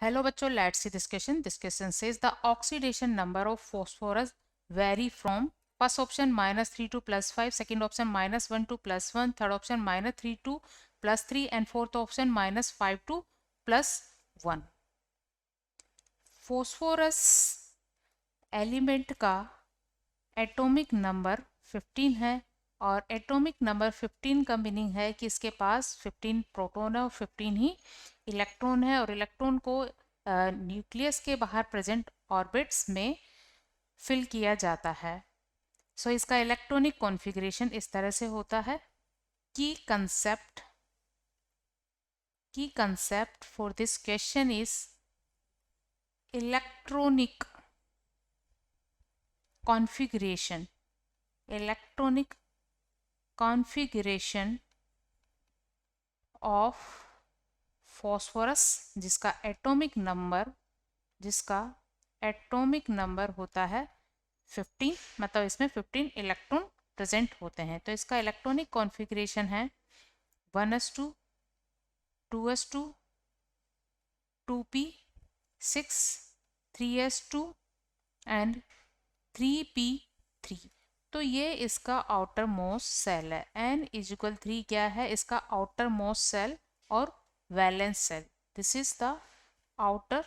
Hello बच्चों, let's see this question. This question says the oxidation number of phosphorus vary from first option -3 to +5, second option -1 to +1, third option -3 to +3 and fourth option -5 to +1. phosphorus element का atomic number 15 है और atomic number 15 का meaning है कि इसके पास 15 proton है और 15 ही electron है और इलेक्ट्रॉन को न्यूक्लियस के बाहर प्रेजेंट ऑर्बिट्स में फिल किया जाता है। सो इसका इलेक्ट्रॉनिक कॉन्फ़िगरेशन इस तरह से होता है। की concept for this question is electronic configuration of phosphorus जिसका एटॉमिक नंबर होता है 15, मतलब इसमें 15 इलेक्ट्रॉन प्रेजेंट होते हैं। तो इसका इलेक्ट्रॉनिक कॉन्फ़िगरेशन है 1s2 2s2 2p6 3s2 and 3p3। तो ये इसका आउटर मोस्ट सेल है। n इज इक्वल 3 क्या है? इसका आउटर मोस्ट सेल और valence shell. This is the outer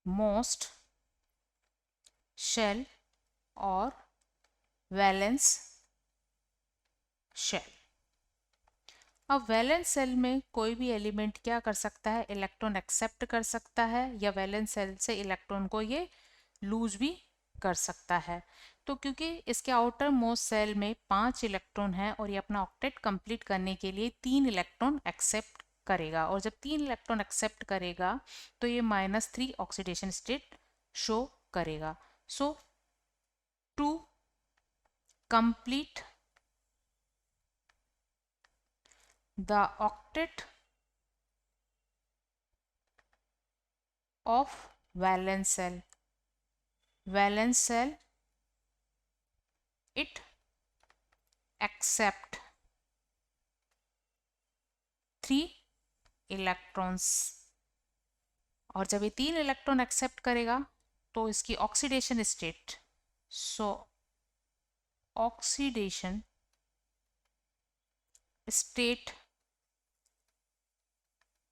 most shell और वैलेंस शेल। अब वैलेंस सेल में कोई भी एलिमेंट क्या कर सकता है? इलेक्ट्रॉन एक्सेप्ट कर सकता है या वैलेंस सेल से इलेक्ट्रॉन को ये लूज भी कर सकता है। तो क्योंकि इसके आउटर मोस्ट सेल में 5 इलेक्ट्रॉन है और ये अपना ऑक्टेट कंप्लीट करने के लिए 3 इलेक्ट्रॉन एक्सेप्ट करेगा और जब 3 इलेक्ट्रॉन एक्सेप्ट करेगा तो ये -3 ऑक्सीडेशन स्टेट शो करेगा। So to complete the octet of valence cell it accept 3 electrons और जब ये 3 इलेक्ट्रॉन एक्सेप्ट करेगा तो इसकी oxidation state, so oxidation state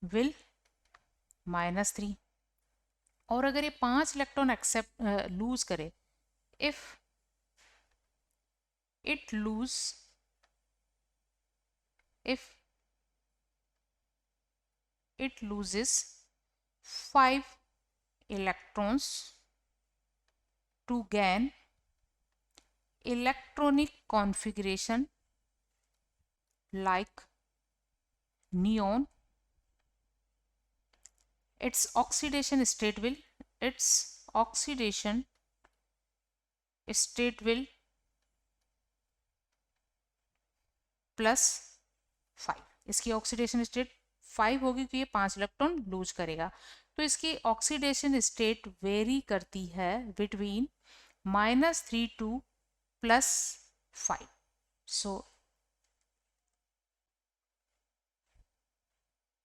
will -3। और अगर ये 5 इलेक्ट्रॉन एक्सेप्ट लूज करे, if it loses 5 electrons to gain electronic configuration like neon, its oxidation state will +5। इसकी ऑक्सीडेशन स्टेट 5 होगी क्योंकि ये 5 इलेक्ट्रॉन लूज करेगा। तो इसकी ऑक्सीडेशन स्टेट वेरी करती है between -3 to +5। So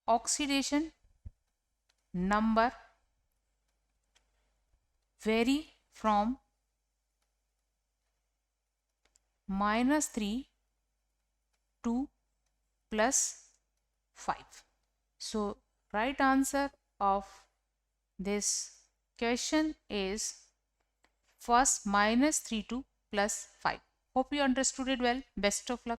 oxidation number vary from -3 to +5. So right answer of this question is first -3 to +5. Hope you understood it well. Best of luck.